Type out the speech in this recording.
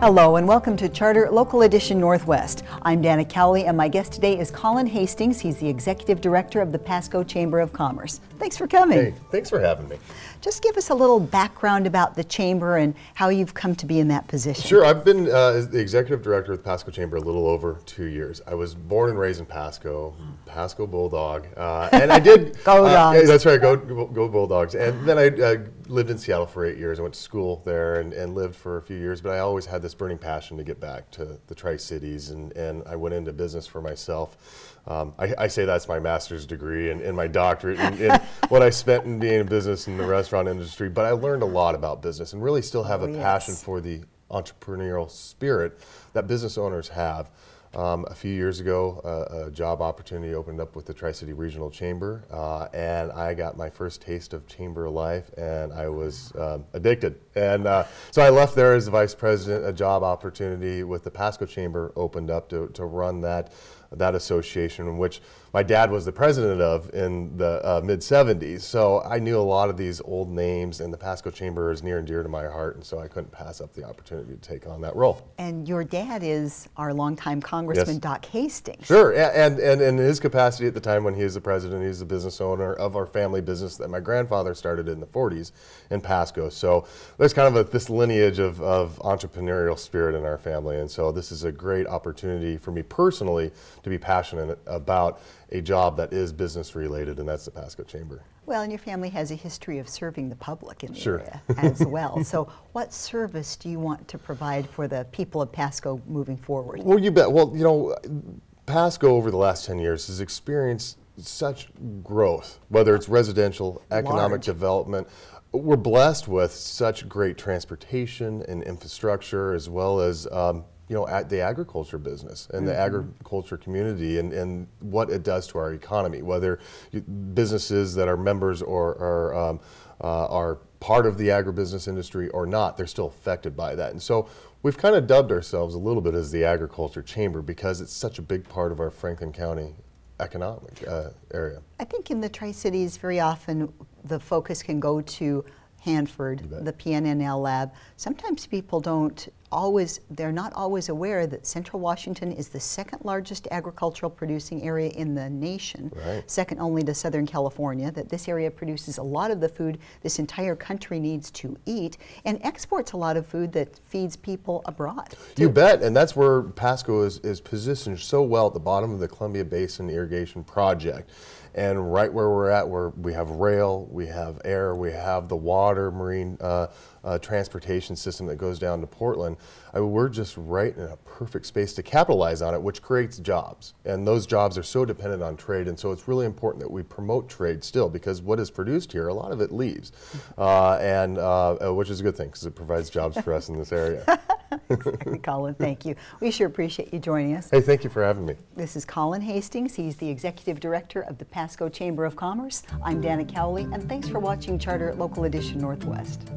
Hello and welcome to Charter Local Edition Northwest. I'm Dana Cowley and my guest today is Colin Hastings. He's the Executive Director of the Pasco Chamber of Commerce. Thanks for coming. Hey, thanks for having me. Just give us a little background about the Chamber and how you've come to be in that position. Sure, I've been the Executive Director of the Pasco Chamber a little over 2 years. I was born and raised in Pasco, Pasco Bulldog, and I did... Go Dogs. That's right, go Bulldogs. And then I lived in Seattle for 8 years. I went to school there and lived for a few years, but I always had this burning passion to get back to the Tri-Cities, and I went into business for myself. I say that's my master's degree and my doctorate in what I spent in being in business in the restaurant industry, but I learned a lot about business and really still have a passion for the entrepreneurial spirit that business owners have. A few years ago, a job opportunity opened up with the Tri-City Regional Chamber, and I got my first taste of chamber life, and I was addicted. And so I left there as the vice president. A job opportunity with the Pasco Chamber opened up to run that association, in which my dad was the president of in the mid-'70s. So I knew a lot of these old names, and the Pasco Chamber is near and dear to my heart, and so I couldn't pass up the opportunity to take on that role. And your dad is our longtime Congressman, Yes. Doc Hastings. Sure, and in his capacity at the time when he was the president, he was the business owner of our family business that my grandfather started in the 40s in Pasco. So there's kind of this lineage of entrepreneurial spirit in our family, and so this is a great opportunity for me personally to be passionate about a job that is business related, and that's the Pasco Chamber. Well, and your family has a history of serving the public in the Sure. area as well. So what service do you want to provide for the people of Pasco moving forward? Well, you bet. Well, you know, Pasco over the last 10 years has experienced such growth, whether it's residential, economic development. We're blessed with such great transportation and infrastructure, as well as you know, at the agriculture business and the agriculture community, and what it does to our economy, whether businesses that are members or are part of the agribusiness industry or not, they're still affected by that. And so we've kind of dubbed ourselves a little bit as the Agriculture Chamber because it's such a big part of our Franklin County economic area. I think in the Tri-Cities very often the focus can go to Hanford, the PNNL lab. Sometimes people they're not always aware that Central Washington is the second largest agricultural producing area in the nation, second only to Southern California, that this area produces a lot of the food this entire country needs to eat and exports a lot of food that feeds people abroad. You bet, and that's where Pasco is positioned so well at the bottom of the Columbia Basin Irrigation Project. And right where we're at, where we have rail, we have air, we have the water, marine transportation system that goes down to Portland, we're just right in a perfect space to capitalize on it, which creates jobs. And those jobs are so dependent on trade, and so it's really important that we promote trade still, because what is produced here, a lot of it leaves, which is a good thing, because it provides jobs for us in this area. Colin, thank you. We sure appreciate you joining us. Hey, thank you for having me. This is Colin Hastings. He's the Executive Director of the Pasco Chamber of Commerce. I'm Dana Cowley, and thanks for watching Charter Local Edition Northwest.